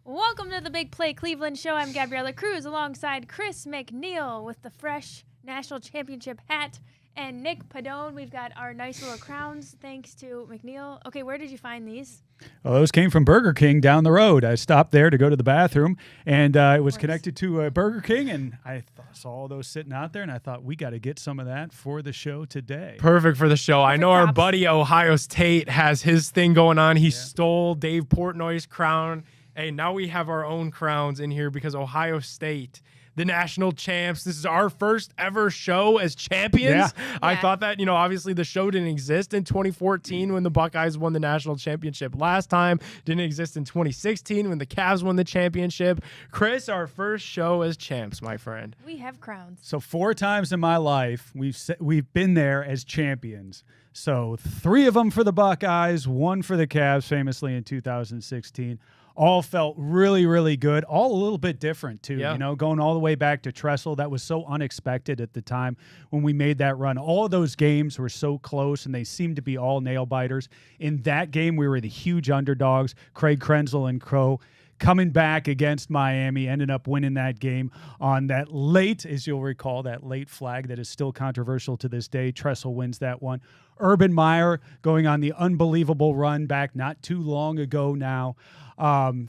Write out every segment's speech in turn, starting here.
Welcome to the Big Play Cleveland Show. I'm Gabriella Cruz alongside Chris McNeil with the fresh national championship hat and Nick Padone. We've got our nice little crowns thanks to McNeil. Okay, where did you find these? Well, those came from Burger King down the road. I stopped there to go to the bathroom, and it was connected to Burger King, and I saw all those sitting out there, and I thought, we got to get some of that for the show today. Perfect for the show. I know props. our buddy Ohio State has his thing going on. He stole Dave Portnoy's crown. Hey, now we have our own crowns in here because Ohio State, the national champs. This is our first ever show as champions. Yeah. I thought that, obviously the show didn't exist in 2014 when the Buckeyes won the national championship last time. Didn't exist in 2016 when the Cavs won the championship. Chris, our first show as champs, my friend. We have crowns. So 4 times in my life, we've been there as champions. So 3 of them for the Buckeyes, 1 for the Cavs, famously in 2016. All felt really, really good. All a little bit different, too. Yeah. Going all the way back to Tressel. That was so unexpected at the time when we made that run. All of those games were so close, and they seemed to be all nail-biters. In that game, we were the huge underdogs. Craig Krenzel and co. coming back against Miami, ended up winning that game on that late, as you'll recall, that late flag that is still controversial to this day. Tressel wins that one. Urban Meyer going on the unbelievable run back not too long ago now,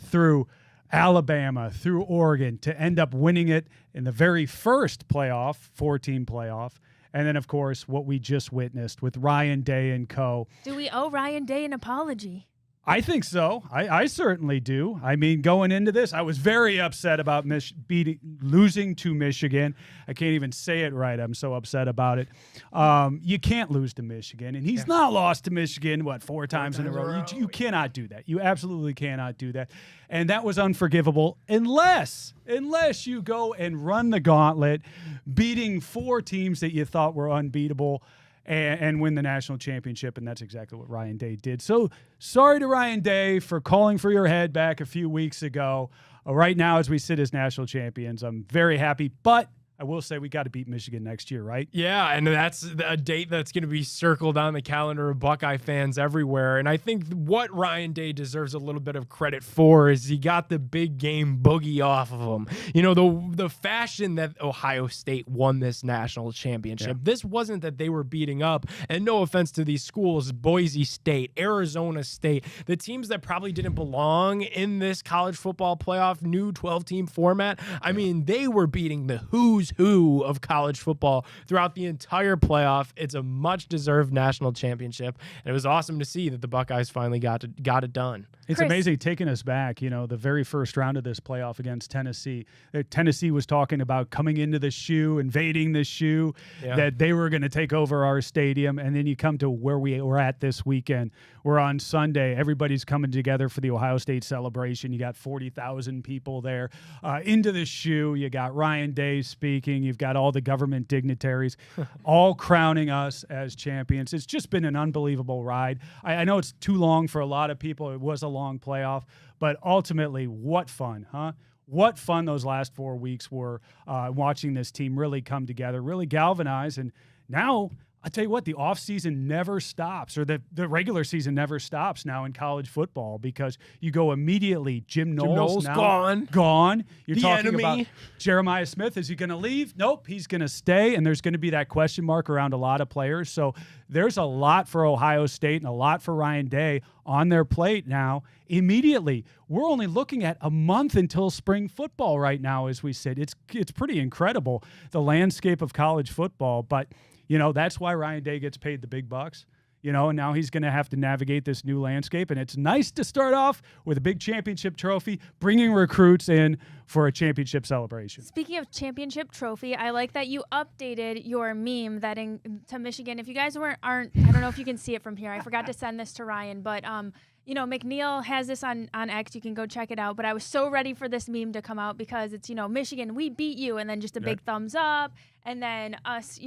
through Alabama, through Oregon, to end up winning it in the very first playoff, 4-team playoff. And then, of course, what we just witnessed with Ryan Day and co. Do we owe Ryan Day an apology? I think so. I certainly do. I mean, going into this, I was very upset about losing to Michigan. I can't even say it right. I'm so upset about it. You can't lose to Michigan, and he's not lost to Michigan, 4 times in a row. You cannot do that. You absolutely cannot do that. And that was unforgivable unless you go and run the gauntlet, beating 4 teams that you thought were unbeatable, and win the national championship, and that's exactly what Ryan Day did. So sorry to Ryan Day for calling for your head back a few weeks ago. Right now, as we sit as national champions, I'm very happy, but I will say we got to beat Michigan next year, right? Yeah, and that's a date that's going to be circled on the calendar of Buckeye fans everywhere. And I think what Ryan Day deserves a little bit of credit for is he got the big game boogie off of him. The fashion that Ohio State won this national championship, this wasn't that they were beating up, and no offense to these schools, Boise State, Arizona State, the teams that probably didn't belong in this college football playoff new 12-team format. I mean, they were beating the who's who of college football throughout the entire playoff. It's a much-deserved national championship, and it was awesome to see that the Buckeyes finally got it done. It's Chris. amazing taking us back, the very first round of this playoff against Tennessee. Tennessee was talking about coming into the shoe, invading the shoe, that they were going to take over our stadium. And then you come to where we were at this weekend. We're on Sunday. Everybody's coming together for the Ohio State celebration. You got 40,000 people there into the shoe. You got Ryan Day speaking. You've got all the government dignitaries all crowning us as champions. It's just been an unbelievable ride. I know it's too long for a lot of people. It was a long playoff, but ultimately, what fun, huh? What fun those last 4 weeks were, watching this team really come together, really galvanize. And now, I'll tell you what, the offseason never stops, or the regular season never stops now in college football, because you go immediately, Jim Knowles now gone. You're the talking enemy. about Jeremiah Smith. Is he going to leave? Nope, he's going to stay, and there's going to be that question mark around a lot of players. So there's a lot for Ohio State and a lot for Ryan Day on their plate now immediately. We're only looking at a month until spring football right now, as we said. It's pretty incredible, the landscape of college football, but that's why Ryan Day gets paid the big bucks, and now he's going to have to navigate this new landscape. And it's nice to start off with a big championship trophy, bringing recruits in for a championship celebration. Speaking of championship trophy, I like that you updated your meme to Michigan. If you guys aren't, I don't know if you can see it from here. I forgot to send this to Ryan, but McNeil has this on X. You can go check it out. But I was so ready for this meme to come out because it's, Michigan, we beat you, and then just a big thumbs up, and then us,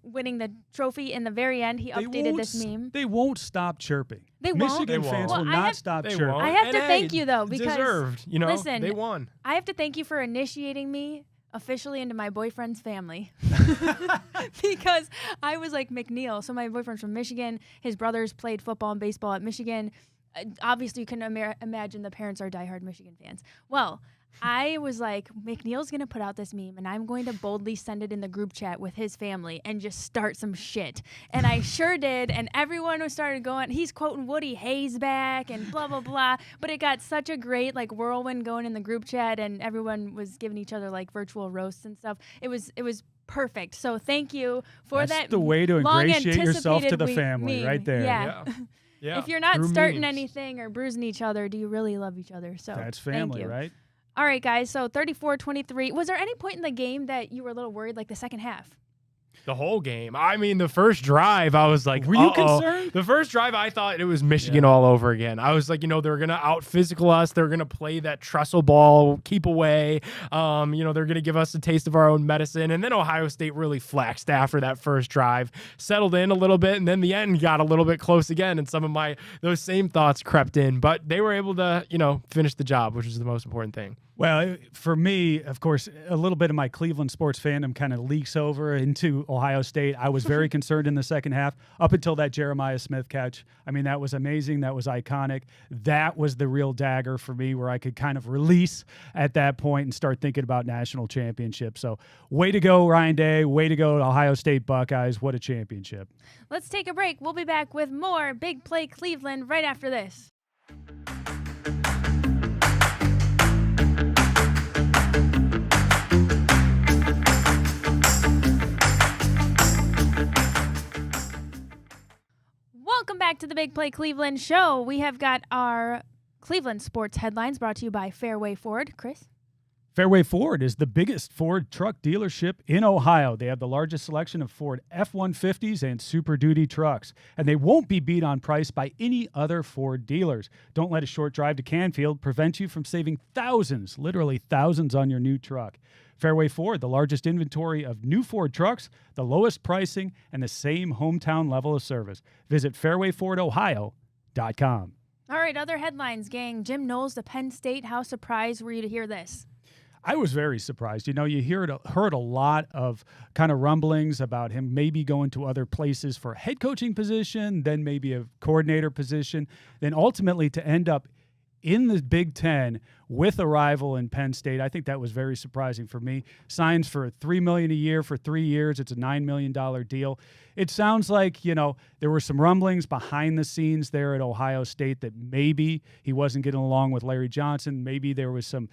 winning the trophy in the very end. He updated this meme. They won't stop chirping. They won't? Michigan fans will not stop chirping. I have to thank you, though, because deserved. listen, they won. I have to thank you for initiating me officially into my boyfriend's family. Because I was like McNeil. So my boyfriend's from Michigan. His brothers played football and baseball at Michigan. obviously you can imagine the parents are diehard Michigan fans. Well, I was like, McNeil's going to put out this meme, and I'm going to boldly send it in the group chat with his family and just start some shit. And I sure did, and everyone started going, he's quoting Woody Hayes back and blah, blah, blah. But it got such a great, like, whirlwind going in the group chat, and everyone was giving each other, like, virtual roasts and stuff. It was perfect. So thank you for That's the way to ingratiate yourself to the family meme. right there. Yeah. Yeah. If you're not Through starting memes. anything or bruising each other, do you really love each other? So That's thank family, you. right? All right, guys, so 34-23. Was there any point in the game that you were a little worried, like the second half? The whole game. I mean, the first drive, I was like, were you concerned? The first drive, I thought it was Michigan all over again. I was like, they're going to out-physical us. They're going to play that trestle ball, keep away. They're going to give us a taste of our own medicine. And then Ohio State really flexed after that first drive, settled in a little bit, and then the end got a little bit close again, and some of those same thoughts crept in. But they were able to, finish the job, which is the most important thing. Well, for me, of course, a little bit of my Cleveland sports fandom kind of leaks over into Ohio State. I was very concerned in the second half up until that Jeremiah Smith catch. I mean, that was amazing. That was iconic. That was the real dagger for me where I could kind of release at that point and start thinking about national championship. So way to go, Ryan Day. Way to go, Ohio State Buckeyes. What a championship. Let's take a break. We'll be back with more Big Play Cleveland right after this. Welcome back to the Big Play Cleveland Show. We have got our Cleveland sports headlines brought to you by Fairway Ford. Chris? Fairway Ford is the biggest Ford truck dealership in Ohio. They have the largest selection of Ford F-150s and Super Duty trucks, and they won't be beat on price by any other Ford dealers. Don't let a short drive to Canfield prevent you from saving thousands, literally thousands, on your new truck. Fairway Ford, the largest inventory of new Ford trucks, the lowest pricing, and the same hometown level of service. Visit fairwayfordohio.com. All right, other headlines, gang. Jim Knowles to Penn State. How surprised were you to hear this? I was very surprised. You heard a lot of kind of rumblings about him maybe going to other places for a head coaching position, then maybe a coordinator position, then ultimately to end up in the Big Ten with a rival in Penn State. I think that was very surprising for me. Signs for $3 million a year for 3 years. It's a $9 million deal. It sounds like, there were some rumblings behind the scenes there at Ohio State that maybe he wasn't getting along with Larry Johnson. Maybe there was some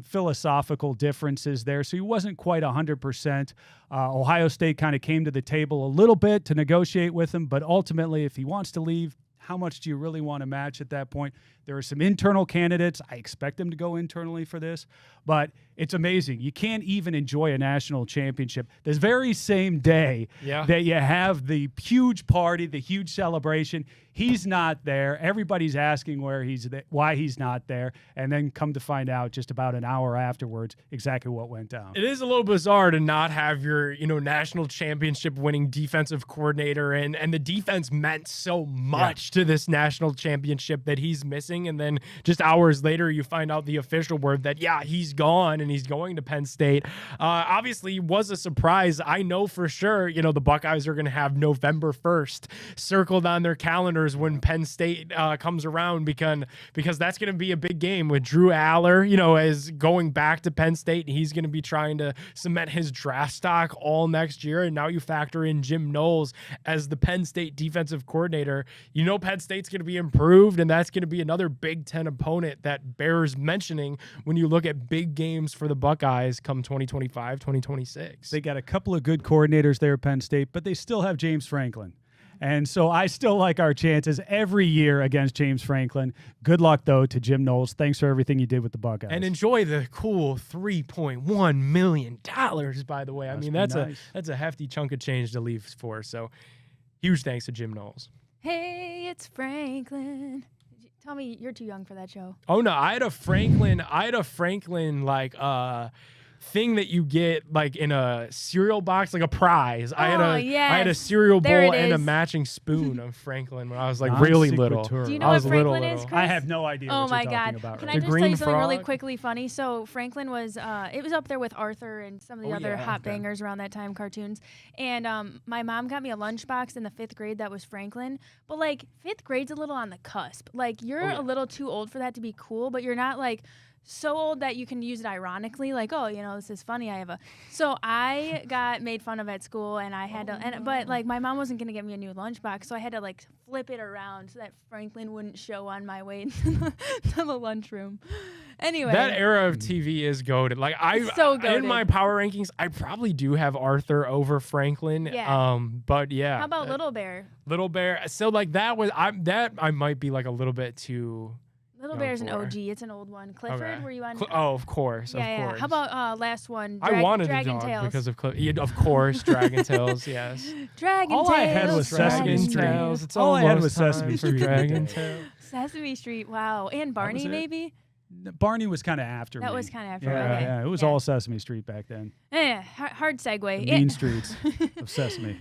philosophical differences there. So he wasn't quite 100%. Ohio State kind of came to the table a little bit to negotiate with him, but ultimately, if he wants to leave, how much do you really want to match at that point? There are some internal candidates. I expect him to go internally for this, but it's amazing. You can't even enjoy a national championship this very same day that you have the huge party, the huge celebration. He's not there. Everybody's asking why he's not there, and then come to find out just about an hour afterwards exactly what went down. It is a little bizarre to not have your, national championship winning defensive coordinator, and the defense meant so much to this national championship that he's missing. And then just hours later, you find out the official word that, he's gone and he's going to Penn State. Obviously was a surprise. I know for sure, the Buckeyes are going to have November 1st circled on their calendars when Penn State comes around, because that's going to be a big game with Drew Aller, as going back to Penn State, and he's going to be trying to cement his draft stock all next year. And now you factor in Jim Knowles as the Penn State defensive coordinator. Penn State's going to be improved, and that's going to be another Big Ten opponent that bears mentioning when you look at big games for the Buckeyes come 2025, 2026. They got a couple of good coordinators there at Penn State, but they still have James Franklin. And so I still like our chances every year against James Franklin. Good luck, though, to Jim Knowles. Thanks for everything you did with the Buckeyes. And enjoy the cool $3.1 million, by the way. That's a hefty chunk of change to leave for. So huge thanks to Jim Knowles. Hey, it's Franklin. Tell me you're too young for that show. Oh, no. I had a Franklin thing that you get like in a cereal box, like a prize. I had a yes. cereal There bowl it and a is. matching spoon of Franklin when I was like really little. Do you know I what was Franklin little. is, Chris? I have no idea Oh what my you're God. talking about. Can right I The just tell you green something really frog? quickly funny? So Franklin was, it was up there with Arthur and some of the other hot okay. bangers around that time, cartoons. And my mom got me a lunchbox in the 5th grade that was Franklin. But like 5th grade's a little on the cusp. Like you're a little too old for that to be cool, but you're not like so old that you can use it ironically, like, oh, you know, this is funny. So I got made fun of at school, and I had but like my mom wasn't gonna get me a new lunchbox, so I had to like flip it around so that Franklin wouldn't show on my way to the lunchroom. Anyway, That era of TV is goated. Like so in goated. my power rankings, I probably do have Arthur over Franklin. Yeah. But yeah. How about Little Bear? Little Bear? So like that was I might be like a little bit too. Little Go Bear's an for it. OG. It's an old one. Clifford, Okay. were you on? Oh, of course, yeah, of yeah. course. How about last one? I wanted Dragon a dog Tales. because of of course, Dragon Tales. Yes. Dragon All Tales. I had was Sesame Dragon Street. Tales. It's All I had almost was Sesame time for Street. Dragon Tales. Sesame Street. Wow. And Barney, it. maybe. Barney was kind of after me. That was kind of after. Yeah, okay. yeah. It was all Sesame Street back then. Hard segue. The mean streets of Sesame.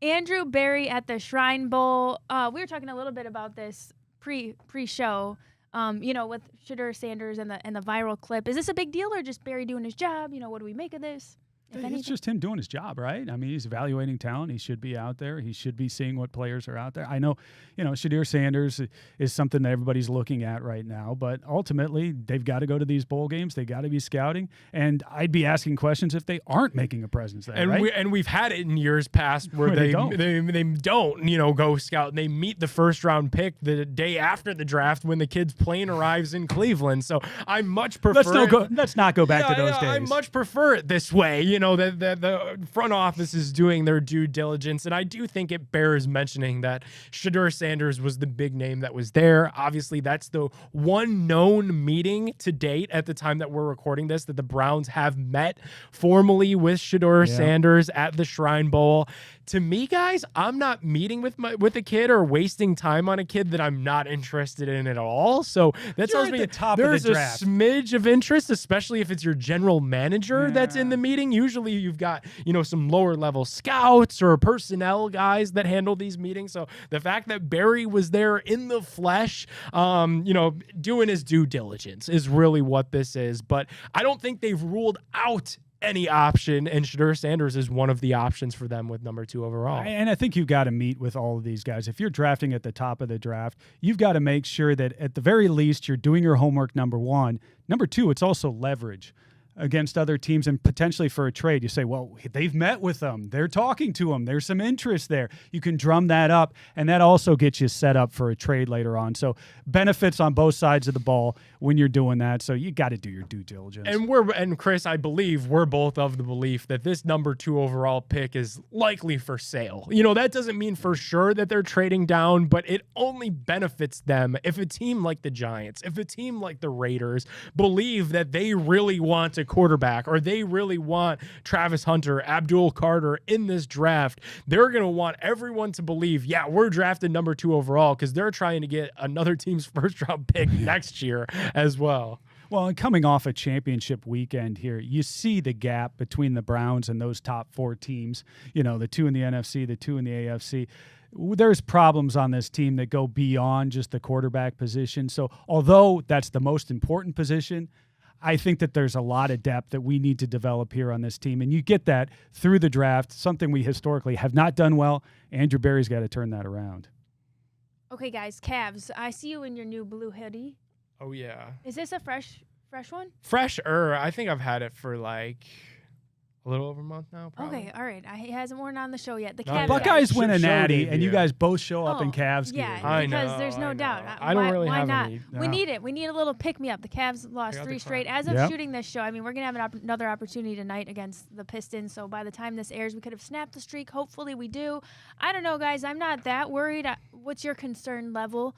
Andrew Barry at the Shrine Bowl. We were talking a little bit about this pre-show. You know, with Shedeur Sanders and the viral clip. Is this a big deal or just Barry doing his job? You know, what do we make of this? It's just him doing his job, right? I mean, he's evaluating talent. He should be out there. He should be seeing what players are out there. I know, you know, Shedeur Sanders is something that everybody's looking at right now, but ultimately they've got to go to these bowl games. They got to be scouting, and I'd be asking questions if they aren't making a presence there. And right? we've had it in years past where Where they they don't, you know, go scout. And they meet the first round pick the day after the draft when the kid's plane arrives in Cleveland. So I much prefer. Let's not go back to those days. I much prefer it this way. You know, that the front office is doing their due diligence, and I do think it bears mentioning that Shedeur Sanders was the big name that was there. Obviously, that's the one known meeting to date at the time that we're recording this that the Browns have met formally with Shedeur Sanders at the Shrine Bowl. To me, guys, I'm not meeting with a kid or wasting time on a kid that I'm not interested in at all. So that tells me there's a smidge of interest, especially if it's your general manager that's in the meeting. Usually you've got, you know, some lower level scouts or personnel guys that handle these meetings. So the fact that Barry was there in the flesh, you know, doing his due diligence is really what this is. But I don't think they've ruled out any option, and Shedeur Sanders is one of the options for them with number 2 overall. And I think you've got to meet with all of these guys. If you're drafting at the top of the draft, you've got to make sure that at the very least you're doing your homework, number 1. Number 2, it's also leverage against other teams and potentially for a trade. You say, well, they've met with them. They're talking to them. There's some interest there. You can drum that up, and that also gets you set up for a trade later on. So benefits on both sides of the ball when you're doing that. So you got to do your due diligence. And Chris, I believe we're both of the belief that this number 2 overall pick is likely for sale. You know, that doesn't mean for sure that they're trading down, but it only benefits them if a team like the Giants, if a team like the Raiders believe that they really want to quarterback or they really want Travis Hunter, Abdul Carter in this draft. They're going to want everyone to believe, yeah, we're drafted number 2 overall because they're trying to get another team's first round pick next year as well. Well, and coming off a championship weekend here, you see the gap between the Browns and those top 4 teams, you know, the 2 in the NFC, the 2 in the AFC. There's problems on this team that go beyond just the quarterback position. So although that's the most important position, I think that there's a lot of depth that we need to develop here on this team. And you get that through the draft, something we historically have not done well. Andrew Barry's got to turn that around. Okay, guys, Cavs, I see you in your new blue hoodie. Oh, yeah. Is this a fresh one? Fresher. I think I've had it for like a little over a month now, probably. Okay, all right. He hasn't worn on the show yet. The No, Cavs. Buckeyes guys. win a Show natty, debut. and you guys both show up in Cavs gear. Yeah, I because know, there's no I doubt. know. I don't really why have not? any. We No. need it. We need a little pick-me-up. The Cavs lost got 3 the straight. crowd. As of Yep. shooting this show, I mean, we're going to have another opportunity tonight against the Pistons, so by the time this airs, we could have snapped the streak. Hopefully we do. I don't know, guys. I'm not that worried. What's your concern level?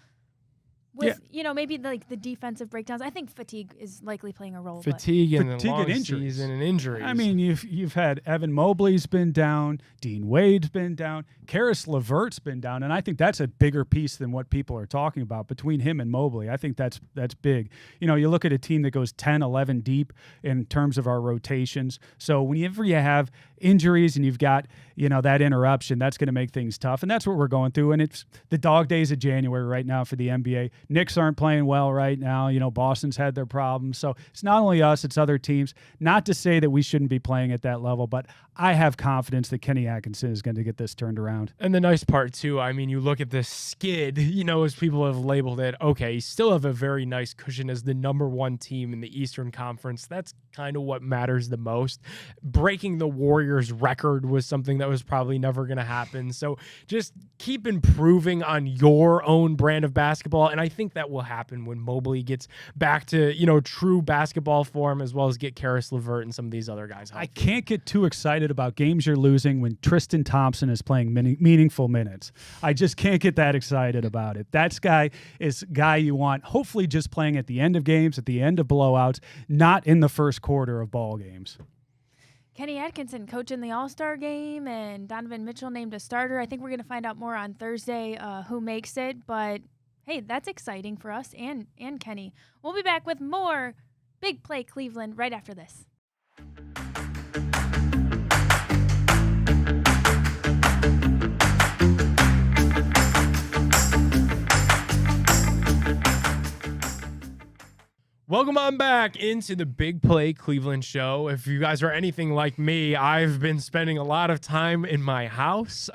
with maybe like the defensive breakdowns. I think fatigue is likely playing a role. Fatigue and long season and injuries. I mean, you've had Evan Mobley's been down, Dean Wade's been down, Karis LeVert's been down, and I think that's a bigger piece than what people are talking about between him and Mobley. I think that's big. You look at a team that goes 10, 11 deep in terms of our rotations. So whenever you have injuries and you've got that interruption, that's going to make things tough, and that's what we're going through. And it's the dog days of January right now for the NBA. Knicks aren't playing well right now. Boston's had their problems. So it's not only us, it's other teams. Not to say that we shouldn't be playing at that level, but I have confidence that Kenny Atkinson is going to get this turned around. And the nice part, too, I mean, you look at this skid, as people have labeled it, okay, you still have a very nice cushion as the number one team in the Eastern Conference. That's kind of what matters the most. Breaking the Warriors' record was something that was probably never going to happen. So just keep improving on your own brand of basketball, and I think that will happen when Mobley gets back to, true basketball form, as well as get Karis LeVert and some of these other guys healthy. I can't get too excited about games you're losing when Tristan Thompson is playing meaningful minutes. I just can't get that excited about it. That guy is a guy you want hopefully just playing at the end of games, at the end of blowouts, not in the first quarter of ball games. Kenny Atkinson coaching the All-Star game and Donovan Mitchell named a starter. I think we're going to find out more on Thursday who makes it, but hey, that's exciting for us and Kenny. We'll be back with more Big Play Cleveland right after this. Welcome on back into the Big Play Cleveland Show. If you guys are anything like me, I've been spending a lot of time in my house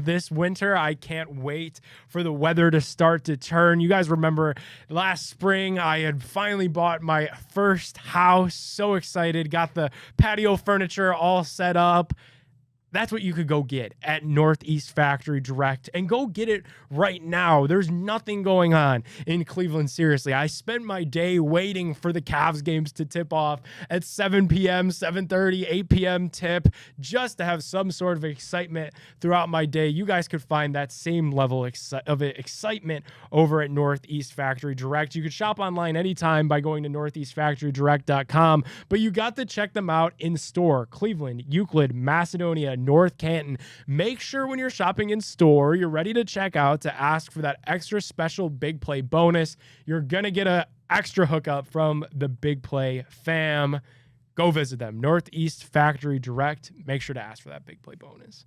this winter. I can't wait for the weather to start to turn. You guys remember last spring, I had finally bought my first house. So excited. Got the patio furniture all set up. That's what you could go get at Northeast Factory Direct, and go get it right now. There's nothing going on in Cleveland. Seriously, I spend my day waiting for the Cavs games to tip off at 7 p.m., 7:30, 8 p.m. tip, just to have some sort of excitement throughout my day. You guys could find that same level of excitement over at Northeast Factory Direct. You could shop online anytime by going to northeastfactorydirect.com, but you got to check them out in store. Cleveland, Euclid, Macedonia, North Canton. Make sure when you're shopping in store, you're ready to check out to ask for that extra special Big Play bonus. You're going to get an extra hookup from the Big Play fam. Go visit them. Northeast Factory Direct. Make sure to ask for that Big Play bonus.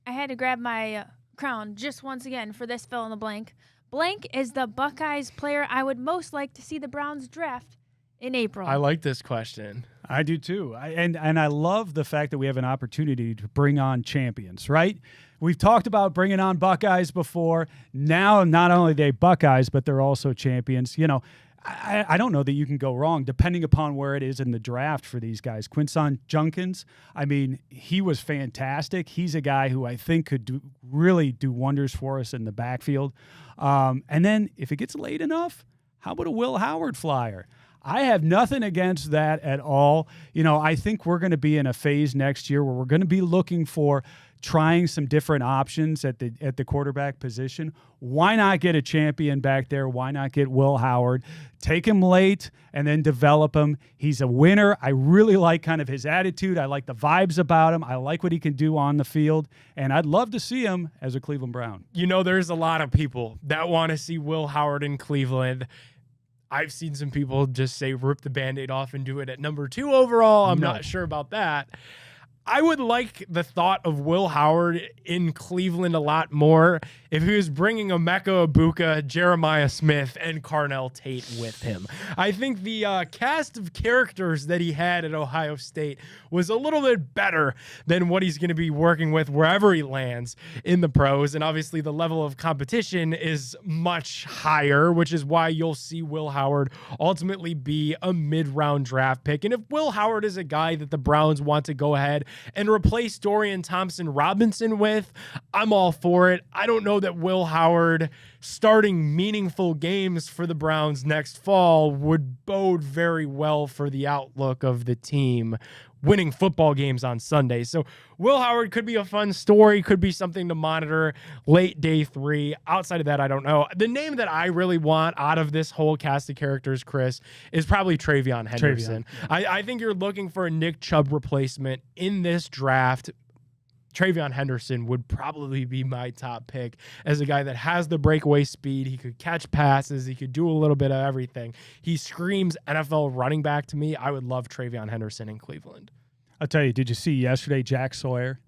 I had to grab my crown just once again for this fill in the blank. Blank is the Buckeyes player I would most like to see the Browns draft in April. I like this question. I do too. And I love the fact that we have an opportunity to bring on champions, right? We've talked about bringing on Buckeyes before. Now, not only are they Buckeyes, but they're also champions. I don't know that you can go wrong depending upon where it is in the draft for these guys. Quinson Junkins, I mean, he was fantastic. He's a guy who I think could really do wonders for us in the backfield. And then if it gets late enough, how about a Will Howard flyer? I have nothing against that at all. I think we're going to be in a phase next year where we're going to be looking for trying some different options at the quarterback position. Why not get a champion back there? Why not get Will Howard? Take him late and then develop him. He's a winner. I really like kind of his attitude. I like the vibes about him. I like what he can do on the field, and I'd love to see him as a Cleveland Brown. There's a lot of people that want to see Will Howard in Cleveland. I've seen some people just say rip the Band-Aid off and do it at number 2 overall. I'm not sure about that. I would like the thought of Will Howard in Cleveland a lot more if he was bringing Emeka Egbuka, Jeremiah Smith, and Carnell Tate with him. I think the cast of characters that he had at Ohio State was a little bit better than what he's going to be working with wherever he lands in the pros. And obviously the level of competition is much higher, which is why you'll see Will Howard ultimately be a mid-round draft pick. And if Will Howard is a guy that the Browns want to go ahead and replace Dorian Thompson-Robinson with, I'm all for it. I don't know know that Will Howard starting meaningful games for the Browns next fall would bode very well for the outlook of the team winning football games on Sunday. So Will Howard could be a fun story, could be something to monitor late day 3. Outside of that, I don't know. The name that I really want out of this whole cast of characters, Chris, is probably Travion Henderson. I think you're looking for a Nick Chubb replacement in this draft. Travion Henderson would probably be my top pick as a guy that has the breakaway speed. He could catch passes. He could do a little bit of everything. He screams NFL running back to me. I would love Travion Henderson in Cleveland. I'll tell you, did you see yesterday Jack Sawyer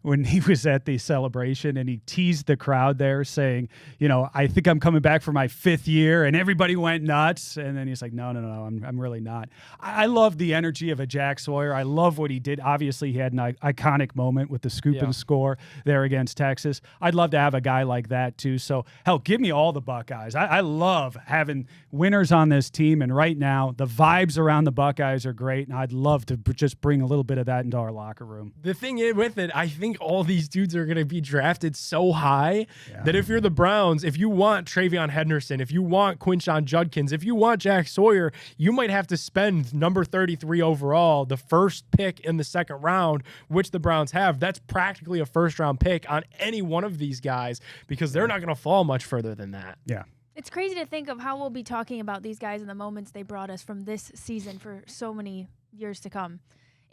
when he was at the celebration and he teased the crowd there saying, you know, I think I'm coming back for my 5th year, and everybody went nuts. And then he's like, no, I'm really not. I love the energy of a Jack Sawyer. I love what he did. Obviously, he had an iconic moment with the scoop and score there against Texas. I'd love to have a guy like that too. So, hell, give me all the Buckeyes. I love having winners on this team. And right now, the vibes around the Buckeyes are great. And I'd love to just bring a little bit of that into our locker room. The thing with it, I think all these dudes are going to be drafted so high that if you're the Browns, if you want Travion Henderson, if you want Quinshon Judkins, if you want Jack Sawyer, you might have to spend number 33 overall, the first pick in the 2nd round, which the Browns have. That's practically a first-round pick on any one of these guys because they're not going to fall much further than that. Yeah. It's crazy to think of how we'll be talking about these guys and the moments they brought us from this season for so many years to come,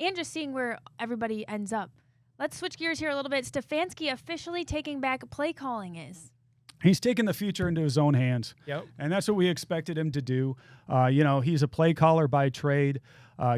and just seeing where everybody ends up. Let's switch gears here a little bit. Stefanski officially taking back play calling is. He's taken the future into his own hands. Yep. And that's what we expected him to do. You know, he's a play caller by trade.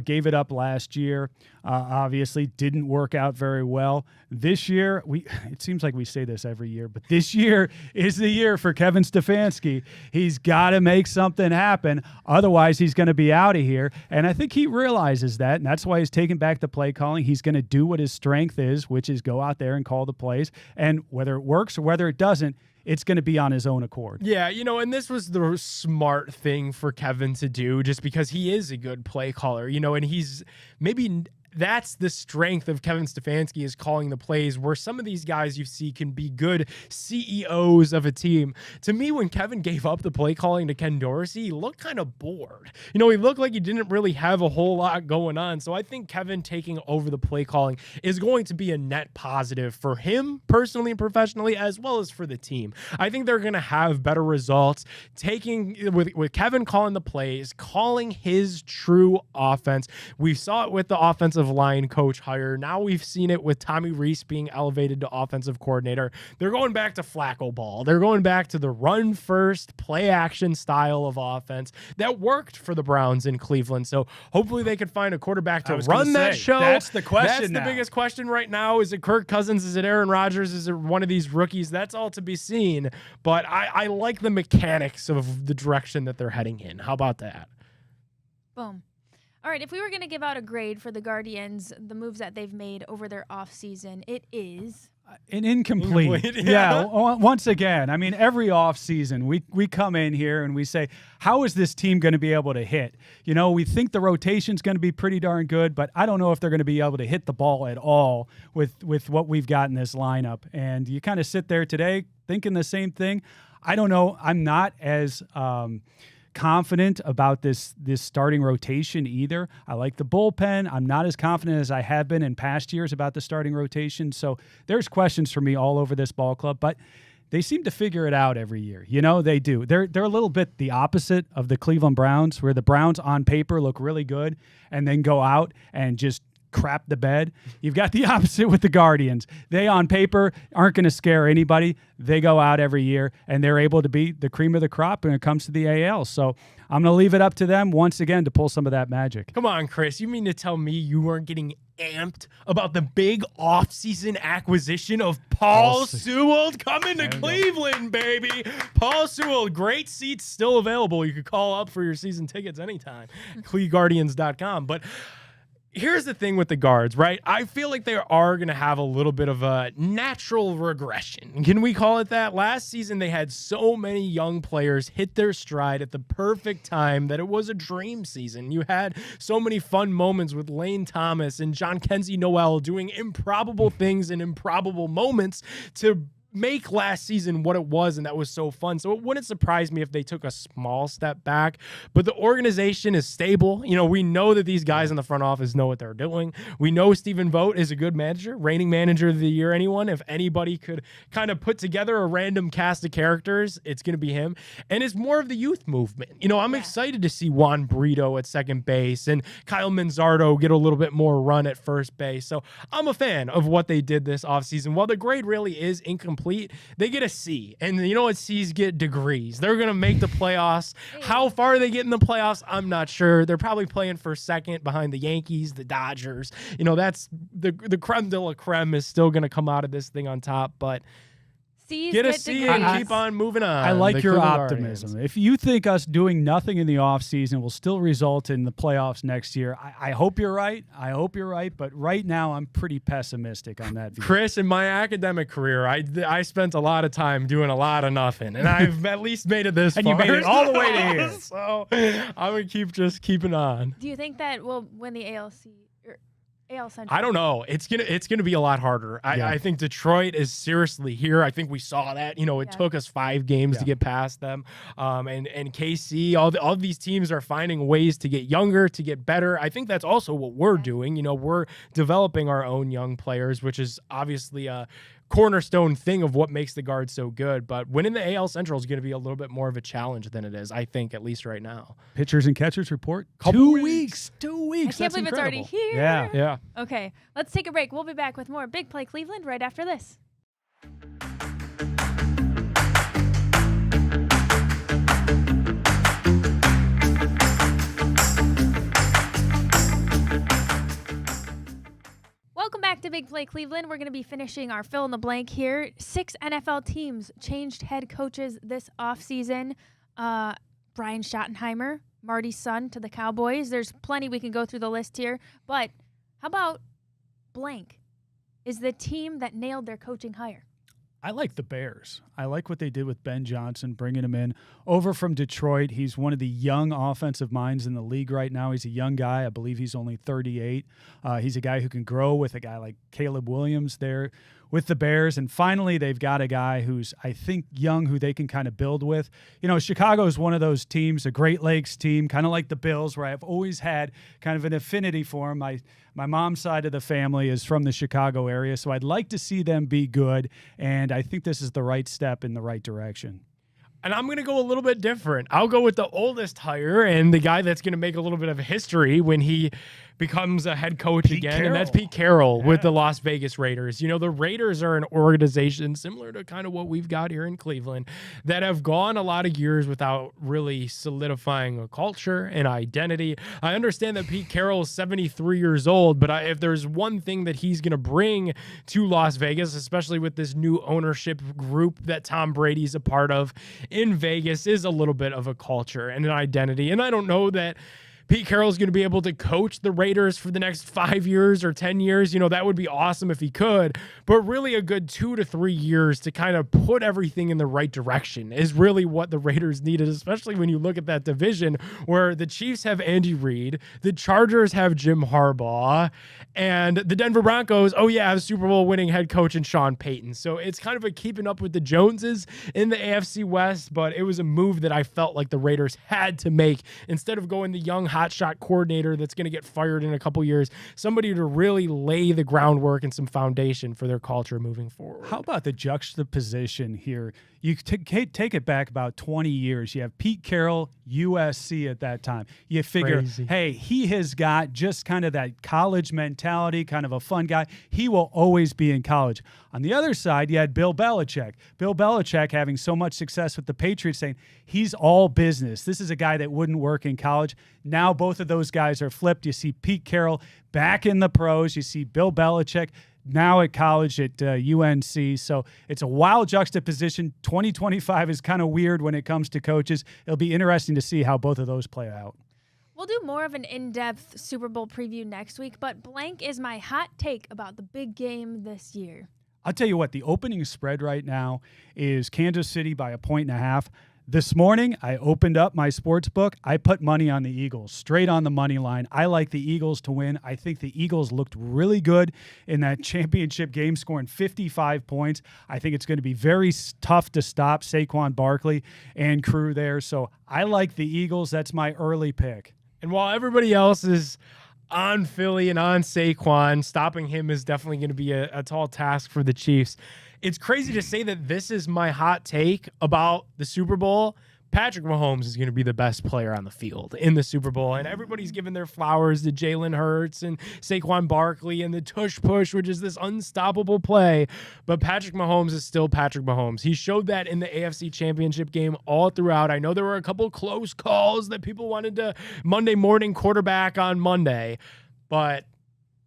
Gave it up last year. Obviously didn't work out very well. This year, it seems like we say this every year, but this year is the year for Kevin Stefanski. He's got to make something happen. Otherwise, he's going to be out of here. And I think he realizes that, and that's why he's taking back the play calling. He's going to do what his strength is, which is go out there and call the plays. And whether it works or whether it doesn't, it's going to be on his own accord. Yeah, you know, and this was the smart thing for Kevin to do just because he is a good play caller, you know, and he's maybe that's the strength of Kevin Stefanski is calling the plays where some of these guys you see can be good CEOs of a team. To me, when Kevin gave up the play calling to Ken Dorsey, he looked kind of bored. You know, he looked like he didn't really have a whole lot going on. So I think Kevin taking over the play calling is going to be a net positive for him personally and professionally, as well as for the team. I think they're going to have better results taking with Kevin calling the plays, calling his true offense. We saw it with the offensive line coach hire. Now we've seen it with Tommy Rees being elevated to offensive coordinator. They're going back to Flacco ball. They're going back to the run first, play action style of offense that worked for the Browns in Cleveland. So hopefully they could find a quarterback to run that show. That's the question. That's the biggest question right now. Is it Kirk Cousins? Is it Aaron Rodgers? Is it one of these rookies? That's all to be seen. But I like the mechanics of the direction that they're heading in. How about that? Boom. All right, if we were going to give out a grade for the Guardians, the moves that they've made over their offseason, it is an incomplete. Yeah. Once again, I mean, every offseason we come in here and we say, how is this team going to be able to hit? You know, we think the rotation's going to be pretty darn good, but I don't know if they're going to be able to hit the ball at all with what we've got in this lineup. And you kind of sit there today thinking the same thing. I don't know. I'm not as confident about this starting rotation either. I like the bullpen. I'm not as confident as I have been in past years about the starting rotation. So there's questions for me all over this ball club, but they seem to figure it out every year. You know, they do. They're a little bit the opposite of the Cleveland Browns, where the Browns on paper look really good and then go out and just crap the bed. You've got the opposite with the Guardians. They on paper aren't going to scare anybody. They go out every year and they're able to be the cream of the crop when it comes to the AL. So I'm going to leave it up to them once again to pull some of that magic. Come on, Chris. You mean to tell me you weren't getting amped about the big offseason acquisition of Paul Sewell coming to Cleveland, baby? Paul Sewell, great seats still available. You could call up for your season tickets anytime. CleGuardians.com. But here's the thing with the Guards, right? I feel like they are going to have a little bit of a natural regression. Can we call it that? Last season, they had so many young players hit their stride at the perfect time that it was a dream season. You had so many fun moments with Lane Thomas and John Kenzie Noel doing improbable things in improbable moments to make last season what it was, and that was so fun. So it wouldn't surprise me if they took a small step back, but the organization is stable. You know, we know that these guys in the front office know what they're doing. We know Stephen Vogt is a good manager, reigning manager of the year. If anybody could kind of put together a random cast of characters, it's going to be him. And it's more of the youth movement. You know, I'm excited to see Juan Brito at second base and Kyle Manzardo get a little bit more run at first base. So I'm a fan of what they did this offseason. While the grade really is incomplete, they get a C. And you know what? C's get degrees. They're going to make the playoffs. How far they get in the playoffs, I'm not sure. They're probably playing for second behind the Yankees, the Dodgers. You know, that's the creme de la creme is still going to come out of this thing on top. But get a C and keep on moving on. I like your optimism. If you think us doing nothing in the offseason will still result in the playoffs next year, I hope you're right. I hope you're right. But right now, I'm pretty pessimistic on that view. Chris, in my academic career, I spent a lot of time doing a lot of nothing, and I've at least made it this far. And you made it all the way to here. So I'm going to keep on. Do you think that we'll win the AL Central? I don't know. It's gonna be a lot harder. I think Detroit is seriously here. I think we saw that. You know, it took us 5 games to get past them. And KC, all these teams are finding ways to get younger, to get better. I think that's also what we're doing. You know, we're developing our own young players, which is obviously a cornerstone thing of what makes the Guard so good. But winning the AL Central is going to be a little bit more of a challenge than it is, I think, at least right now. Pitchers and catchers report. 2 weeks. 2 weeks. I can't believe it's already here. Yeah. Okay, let's take a break. We'll be back with more Big Play Cleveland right after this. Welcome back to Big Play Cleveland. We're going to be finishing our fill in the blank here. 6 NFL teams changed head coaches this offseason. Brian Schottenheimer, Marty's son, to the Cowboys. There's plenty we can go through the list here. But how about blank is the team that nailed their coaching hire? I like the Bears. I like what they did with Ben Johnson, bringing him in over from Detroit. He's one of the young offensive minds in the league right now. He's a young guy. I believe he's only 38. He's a guy who can grow with a guy like Caleb Williams there with the Bears. And finally, they've got a guy who's, I think, young, who they can kind of build with. You know, Chicago is one of those teams, a Great Lakes team, kind of like the Bills, where I've always had kind of an affinity for them. My mom's side of the family is from the Chicago area, so I'd like to see them be good, and I think this is the right step in the right direction. And I'm going to go a little bit different. I'll go with the oldest hire and the guy that's going to make a little bit of history when he becomes a head coach again, and that's Pete Carroll with the Las Vegas Raiders. You know, the Raiders are an organization similar to kind of what we've got here in Cleveland that have gone a lot of years without really solidifying a culture and identity. I understand that Pete Carroll is 73 years old, but if there's one thing that he's going to bring to Las Vegas, especially with this new ownership group that Tom Brady's a part of in Vegas, is a little bit of a culture and an identity. And I don't know that Pete Carroll's going to be able to coach the Raiders for the next 5 years or 10 years. You know, that would be awesome if he could, but really a good 2 to 3 years to kind of put everything in the right direction is really what the Raiders needed, especially when you look at that division where the Chiefs have Andy Reid, the Chargers have Jim Harbaugh, and the Denver Broncos, have Super Bowl winning head coach and Sean Payton. So it's kind of a keeping up with the Joneses in the AFC West, but it was a move that I felt like the Raiders had to make instead of going the young hotshot coordinator that's going to get fired in a couple years, somebody to really lay the groundwork and some foundation for their culture moving forward. How about the juxtaposition here? You take it back about 20 years. You have Pete Carroll, USC at that time. You figure, hey, he has got just kind of that college mentality, kind of a fun guy. He will always be in college. On the other side, you had Bill Belichick. Bill Belichick having so much success with the Patriots, saying he's all business. This is a guy that wouldn't work in college. Now both of those guys are flipped. You see Pete Carroll back in the pros. You see Bill Belichick now at college at UNC. So it's a wild juxtaposition. 2025 is kind of weird when it comes to coaches. It'll be interesting to see how both of those play out. We'll do more of an in-depth Super Bowl preview next week, but blank is my hot take about the big game this year. I'll tell you what, the opening spread right now is Kansas City by 1.5. This morning, I opened up my sports book. I put money on the Eagles, straight on the money line. I like the Eagles to win. I think the Eagles looked really good in that championship game, scoring 55 points. I think it's going to be very tough to stop Saquon Barkley and crew there. So I like the Eagles. That's my early pick. And while everybody else is on Philly and on Saquon, stopping him is definitely going to be a tall task for the Chiefs. It's crazy to say that this is my hot take about the Super Bowl. Patrick Mahomes is going to be the best player on the field in the Super Bowl, and everybody's giving their flowers to Jalen Hurts and Saquon Barkley and the tush push, which is this unstoppable play. But Patrick Mahomes is still Patrick Mahomes. He showed that in the AFC Championship game all throughout. I know there were a couple close calls that people wanted to Monday morning quarterback on Monday, but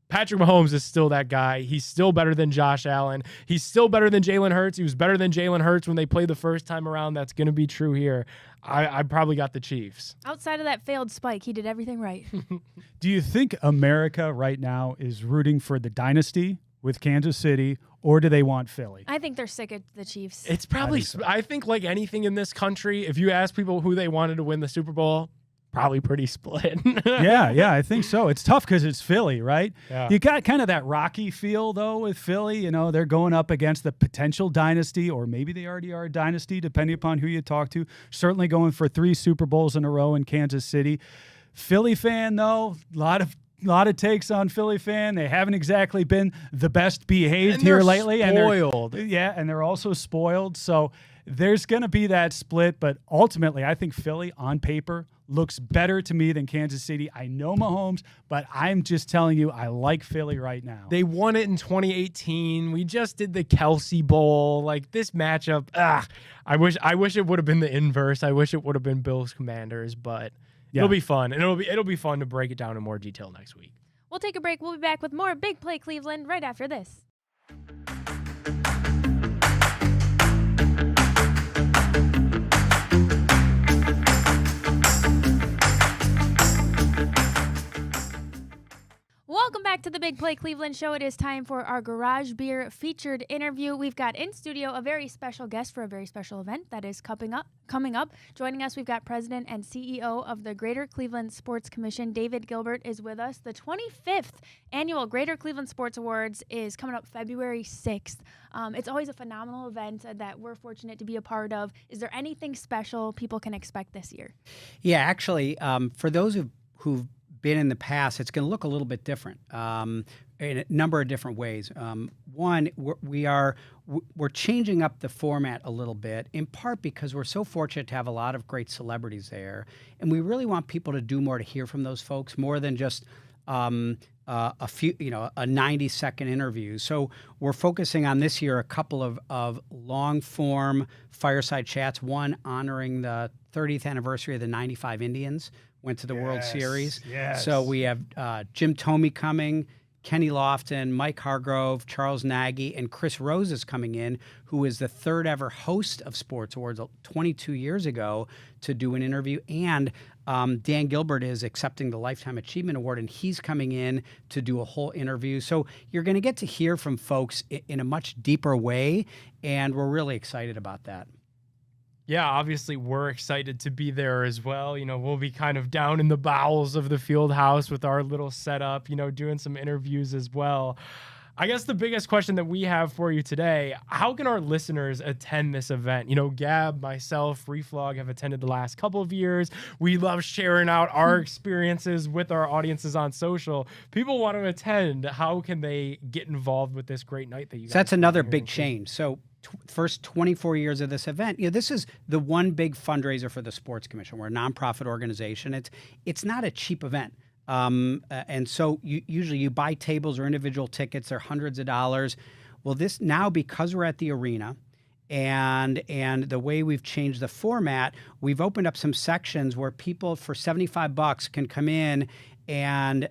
Patrick Mahomes is still that guy. He's still better than Josh Allen. He's still better than Jalen Hurts. He was better than Jalen Hurts when they played the first time around. That's going to be true here. I probably got the Chiefs. Outside of that failed spike, he did everything right. Do you think America right now is rooting for the dynasty with Kansas City, or do they want Philly? I think they're sick of the Chiefs. It's probably, I think like anything in this country, if you ask people who they wanted to win the Super Bowl, probably pretty split. yeah, I think so. It's tough because it's Philly, right? Yeah. You got kind of that Rocky feel, though, with Philly. You know, they're going up against the potential dynasty, or maybe they already are a dynasty, depending upon who you talk to. Certainly going for 3 Super Bowls in a row in Kansas City. Philly fan, though, a lot of takes on Philly fan. They haven't exactly been the best behaved here lately. Spoiled. And they're also spoiled. So there's going to be that split, but ultimately I think Philly on paper looks better to me than Kansas City. I know Mahomes, but I'm just telling you, I like Philly right now. They won it in 2018. We just did the Kelsey Bowl. Like this matchup, I wish it would have been the inverse. I wish it would have been Bills Commanders, but it'll be fun. And it'll be fun to break it down in more detail next week. We'll take a break. We'll be back with more Big Play Cleveland right after this. Welcome back to the Big Play Cleveland Show. It is time for our Garage Beer featured interview. We've got in studio a very special guest for a very special event that is coming up. Joining us, we've got President and CEO of the Greater Cleveland Sports Commission. David Gilbert is with us. The 25th annual Greater Cleveland Sports Awards is coming up February 6th. It's always a phenomenal event that we're fortunate to be a part of. Is there anything special people can expect this year? Yeah, actually, for those who've been in the past, it's going to look a little bit different in a number of different ways. One, we're changing up the format a little bit, in part because we're so fortunate to have a lot of great celebrities there, and we really want people to do more to hear from those folks, more than just a few, a 90-second interview. So we're focusing on this year a couple of long-form fireside chats. One honoring the 30th anniversary of the '95 Indians. Went to the World Series. Yes. So we have Jim Thome coming, Kenny Lofton, Mike Hargrove, Charles Nagy, and Chris Rose is coming in, who is the third ever host of Sports Awards 22 years ago, to do an interview. And Dan Gilbert is accepting the Lifetime Achievement Award, and he's coming in to do a whole interview. So you're going to get to hear from folks in a much deeper way, and we're really excited about that. Yeah, obviously we're excited to be there as well. We'll be kind of down in the bowels of the field house with our little setup, doing some interviews as well. I guess the biggest question that we have for you today, how can our listeners attend this event? Gab, myself, Reflog have attended the last couple of years. We love sharing out our experiences with our audiences on social. People want to attend. How can they get involved with this great night that you guys So that's another big change. So first 24 years of this event, this is the one big fundraiser for the Sports Commission. We're a nonprofit organization. It's not a cheap event. And so usually you buy tables or individual tickets. They're hundreds of dollars. Well, this now, because we're at the arena and the way we've changed the format, we've opened up some sections where people for $75 can come in and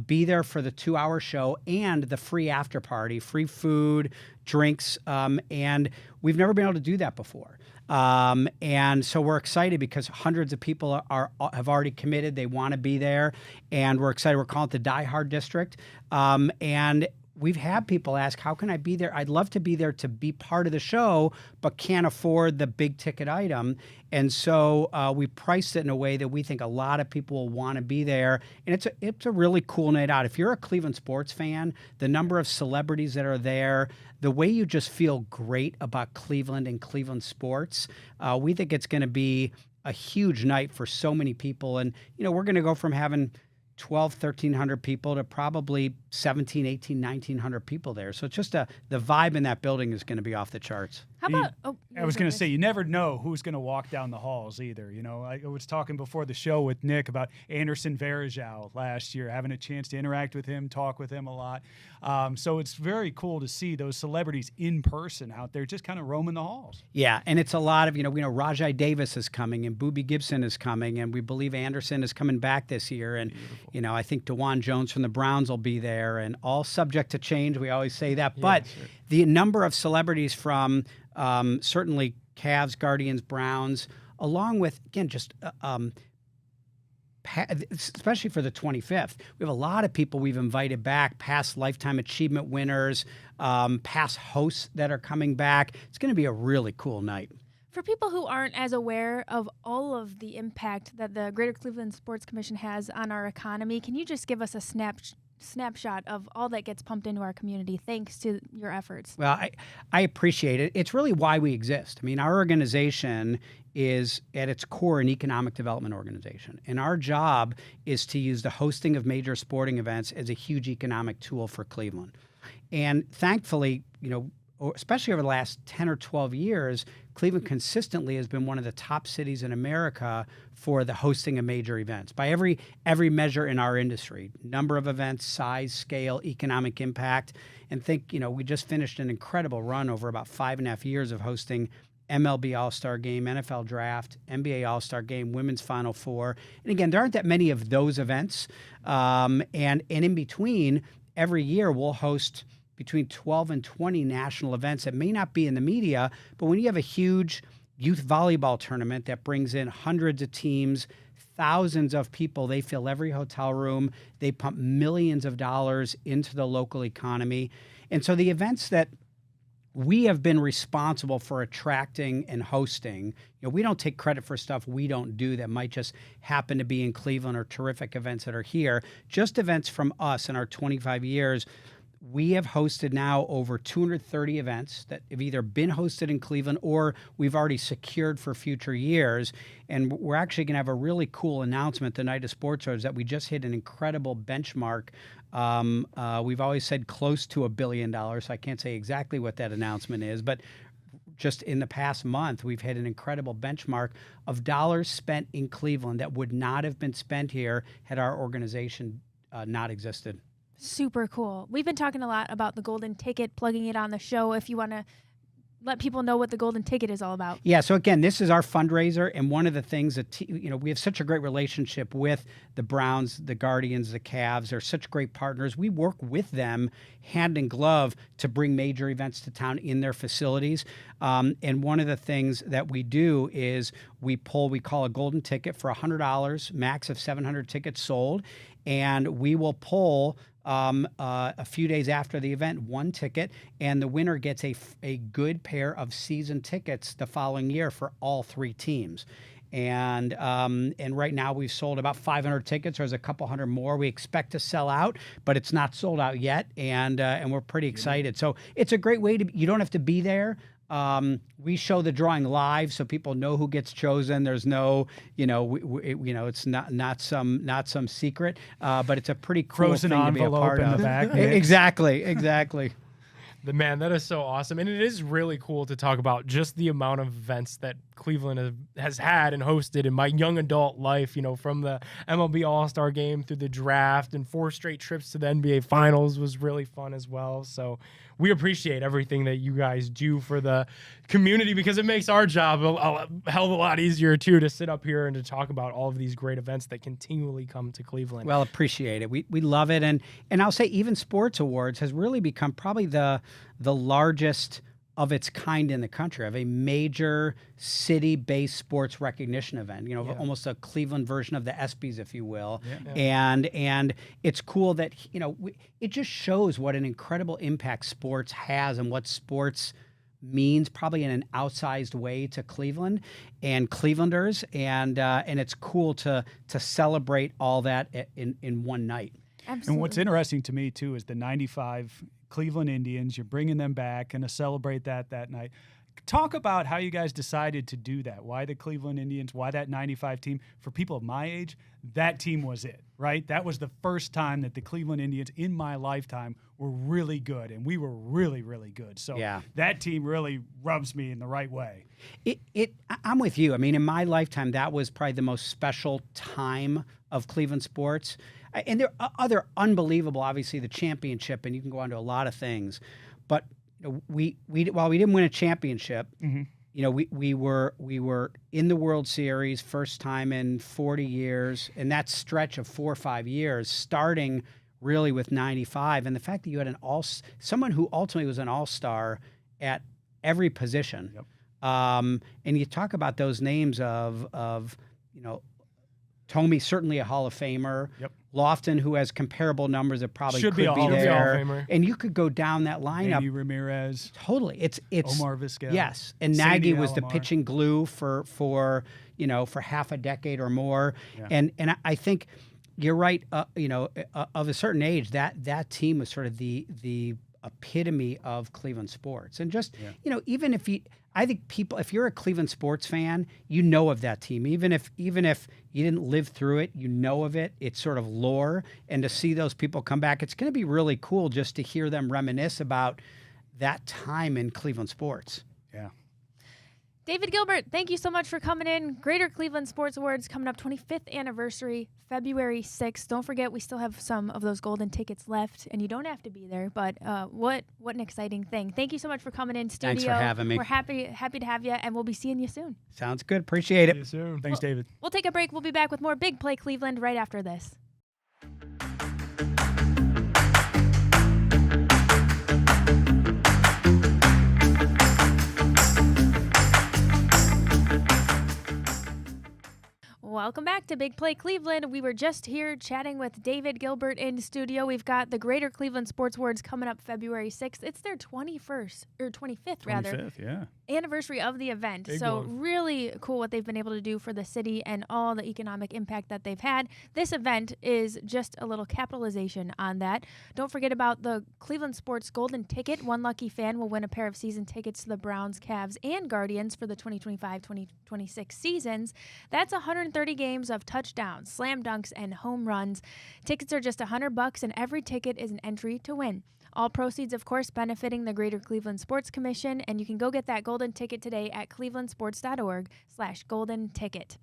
be there for the 2-hour show and the free after party, free food, drinks, and we've never been able to do that before. And so we're excited because hundreds of people have already committed. They want to be there, and we're excited. We're calling it the Die Hard District. And we've had people ask, how can I be there? I'd love to be there to be part of the show, but can't afford the big ticket item. And so we priced it in a way that we think a lot of people will want to be there. And it's a really cool night out. If you're a Cleveland sports fan, the number of celebrities that are there, the way you just feel great about Cleveland and Cleveland sports, we think it's going to be a huge night for so many people. And, we're going to go from having 1,300 people to probably 1,700, 1,800, 1,900 people there. So it's just the vibe in that building is going to be off the charts. How about? I was going to say, you never know who's going to walk down the halls either. I was talking before the show with Nick about Anderson Varejao last year, having a chance to interact with him, talk with him a lot. So it's very cool to see those celebrities in person out there just kind of roaming the halls. Yeah, and it's a lot of, we know Rajai Davis is coming and Boobie Gibson is coming, and we believe Anderson is coming back this year. And, I think DeJuan Jones from the Browns will be there, and all subject to change. We always say that. But sure. The number of celebrities from certainly Cavs, Guardians, Browns, along with, again, just especially for the 25th, we have a lot of people we've invited back, past Lifetime Achievement winners, past hosts that are coming back. It's going to be a really cool night. For people who aren't as aware of all of the impact that the Greater Cleveland Sports Commission has on our economy, can you just give us a snapshot of all that gets pumped into our community thanks to your efforts? Well, I appreciate it. It's really why we exist. I mean, our organization is at its core an economic development organization. And our job is to use the hosting of major sporting events as a huge economic tool for Cleveland. And thankfully, especially over the last 10 or 12 years, Cleveland consistently has been one of the top cities in America for the hosting of major events by every measure in our industry: number of events, size, scale, economic impact. And we just finished an incredible run over about 5.5 years of hosting MLB All-Star Game, NFL Draft, NBA All-Star Game, Women's Final Four. And again, there aren't that many of those events. And in between, every year we'll host between 12 and 20 national events that may not be in the media, but when you have a huge youth volleyball tournament that brings in hundreds of teams, thousands of people, they fill every hotel room, they pump millions of dollars into the local economy. And so the events that we have been responsible for attracting and hosting, we don't take credit for stuff we don't do that might just happen to be in Cleveland, or terrific events that are here, just events from us in our 25 years. We have hosted now over 230 events that have either been hosted in Cleveland or we've already secured for future years. And we're actually going to have a really cool announcement the night of Sports Hours that we just hit an incredible benchmark. We've always said close to $1 billion, so I can't say exactly what that announcement is, but just in the past month, we've hit an incredible benchmark of dollars spent in Cleveland that would not have been spent here had our organization not existed. Super cool. We've been talking a lot about the Golden Ticket, plugging it on the show. If you want to let people know what the Golden Ticket is all about. Yeah, so again, this is our fundraiser, and one of the things that we have such a great relationship with the Browns, the Guardians, the Cavs. They're such great partners. We work with them hand in glove to bring major events to town in their facilities. And one of the things that we do is we call a Golden Ticket for $100, max of 700 tickets sold, and we will pull a few days after the event, one ticket, and the winner gets a good pair of season tickets the following year for all three teams. And right now we've sold about 500 tickets. There's a couple hundred more we expect to sell out, but it's not sold out yet, and we're pretty excited. So it's a great way you don't have to be there. We show the drawing live so people know who gets chosen. There's no, it's not some secret, but it's a pretty cool Frozen thing to be a part envelope in of. the back. Exactly. Man, that is so awesome. And it is really cool to talk about just the amount of events that Cleveland has had and hosted in my young adult life, from the MLB All-Star Game through the draft, and 4 straight trips to the NBA Finals was really fun as well. So we appreciate everything that you guys do for the community, because it makes our job a hell of a lot easier, too, to sit up here and to talk about all of these great events that continually come to Cleveland. Well, appreciate it. We love it. And I'll say even Sports Awards has really become probably the largest of its kind in the country, of a major city-based sports recognition event. Almost a Cleveland version of the ESPYs, if you will. And it's cool that it just shows what an incredible impact sports has and what sports means, probably in an outsized way, to Cleveland and Clevelanders, and it's cool to celebrate all that in one night. Absolutely. And what's interesting to me too is the '95 Cleveland Indians. You're bringing them back and to celebrate that night. Talk about how you guys decided to do that. Why the Cleveland Indians? Why that '95 team? For people of my age, that team was it, right? That was the first time that the Cleveland Indians in my lifetime were really good, and we were really, really good. So that team really rubs me in the right way. I'm with you. I mean, in my lifetime, that was probably the most special time of Cleveland sports. And there are other unbelievable, obviously, the championship, and you can go on to a lot of things. But we while we didn't win a championship, we were in the World Series first time in 40 years, and that stretch of 4 or 5 years, starting really with '95, and the fact that you had someone who ultimately was an all-star at every position. And you talk about those names of Tomey, certainly a Hall of Famer. Lofton, who has comparable numbers that probably Should be a Hall of Famer. And you could go down that lineup. Andy Ramirez. Totally. It's Omar Vizquel. Yes. And Nagy was the pitching glue for half a decade or more. And I think you're right, of a certain age, that team was sort of the epitome of Cleveland sports. And just, even I think people, if you're a Cleveland sports fan, of that team. Even if you didn't live through it, of it. It's sort of lore. And to see those people come back, it's going to be really cool just to hear them reminisce about that time in Cleveland sports. Yeah. David Gilbert, thank you so much for coming in. Greater Cleveland Sports Awards coming up, 25th anniversary, February 6th. Don't forget, we still have some of those golden tickets left, and you don't have to be there, but what an exciting thing. Thank you so much for coming in studio. Thanks for having me. We're happy to have you, and we'll be seeing you soon. Sounds good. Appreciate it. See you soon. Thanks, David. We'll take a break. We'll be back with more Big Play Cleveland right after this. Welcome back to Big Play Cleveland. We were just here chatting with David Gilbert in studio. We've got the Greater Cleveland Sports Awards coming up February 6th. It's their 25th anniversary of the event. Big so one. really cool what they've been able to do for the city and all the economic impact that they've had. This event is just a little capitalization on that. Don't forget about the Cleveland Sports Golden Ticket. One lucky fan will win a pair of season tickets to the Browns, Cavs, and Guardians for the 2025-2026 seasons. That's 130 games of touchdowns, slam dunks, and home runs. Tickets are just $100, and every ticket is an entry to win. All proceeds, of course, benefiting the Greater Cleveland Sports Commission, and you can go get that golden ticket today at clevelandsports.org/golden ticket.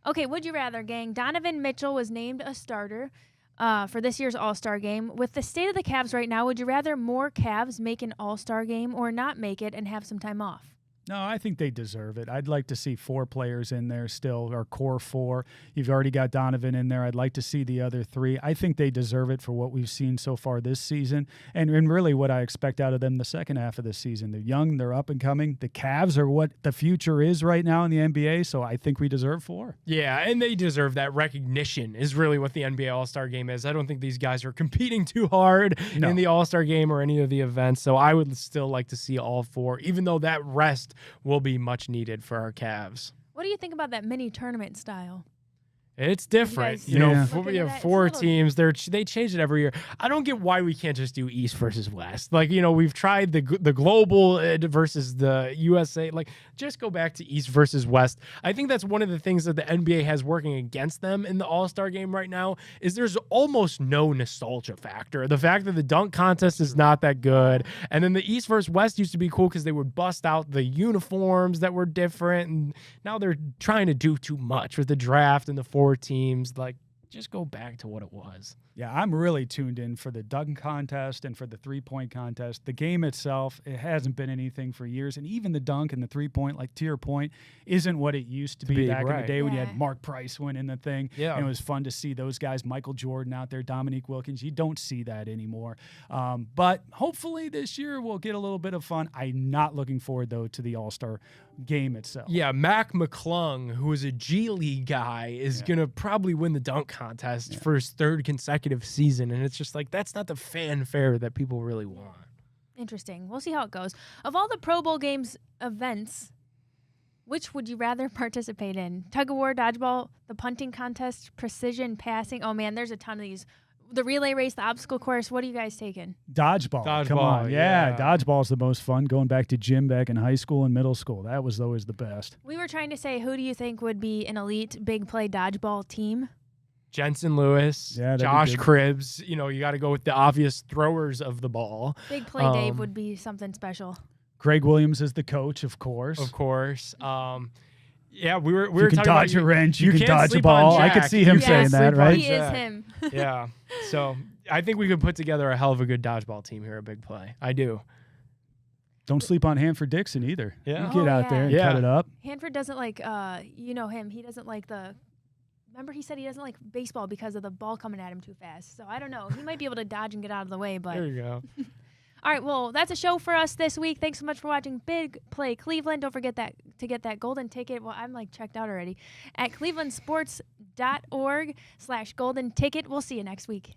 Okay, would you rather, gang? Donovan Mitchell was named a starter for this year's All-Star game. With the state of the Cavs right now, would you rather more Cavs make an All-Star game or not make it and have some time off? No, I think they deserve it. I'd like to see 4 players in there still, our core 4. You've already got Donovan in there. I'd like to see the other 3. I think they deserve it for what we've seen so far this season and really what I expect out of them the second half of the season. They're young, they're up and coming. The Cavs are what the future is right now in the NBA, so I think we deserve 4. Yeah, and they deserve that recognition is really what the NBA All-Star Game is. I don't think these guys are competing too hard in the All-Star Game or any of the events, so I would still like to see all 4, even though that rest will be much needed for our Cavs. What do you think about that mini tournament style? It's different. You guys We have 4 teams. They change it every year. I don't get why we can't just do East versus West. We've tried the global versus the USA. Just go back to East versus West. I think that's one of the things that the NBA has working against them in the All-Star game right now is there's almost no nostalgia factor. The fact that the dunk contest is not that good. And then the East versus West used to be cool because they would bust out the uniforms that were different. And now they're trying to do too much with the draft and the 4 teams. just go back to what it was. Yeah, I'm really tuned in for the dunk contest and for the three-point contest. The game itself, it hasn't been anything for years. And even the dunk and the three-point, like to your point, isn't what it used to be back in the day when you had Mark Price winning the thing. Yeah. And it was fun to see those guys, Michael Jordan out there, Dominique Wilkins. You don't see that anymore. But hopefully this year we'll get a little bit of fun. I'm not looking forward, though, to the All-Star game itself. Yeah, Mac McClung, who is a G League guy, is going to probably win the dunk contest for his third consecutive season. And it's just like, that's not the fanfare that people really want. Interesting. We'll see how it goes. Of all the Pro Bowl games events, which would you rather participate in? Tug of war, dodgeball, the punting contest, precision passing. Oh, man, there's a ton of these. The relay race, the obstacle course. What are you guys taking? Dodgeball. Come on. Yeah, dodgeball's the most fun. Going back to gym back in high school and middle school. That was always the best. We were trying to say, who do you think would be an elite big play dodgeball team? Jensen Lewis, Josh Cribbs. You know, you got to go with the obvious throwers of the ball. Big play Dave would be something special. Greg Williams is the coach, of course. Of course. Yeah, we were you can talking dodge about a wrench, you can dodge a ball. I could see him saying that, right? He is him. Yeah. So I think we could put together a hell of a good dodgeball team here at Big Play. I do. Don't sleep on Hanford Dixon either. Yeah. You get out there and cut it up. Hanford doesn't like, you know him. He doesn't like remember he said he doesn't like baseball because of the ball coming at him too fast. So I don't know. He might be able to dodge and get out of the way, but. There you go. All right, well, that's a show for us this week. Thanks so much for watching Big Play Cleveland. Don't forget to get that golden ticket. Well, I'm like checked out already at clevelandsports.org/golden ticket. We'll see you next week.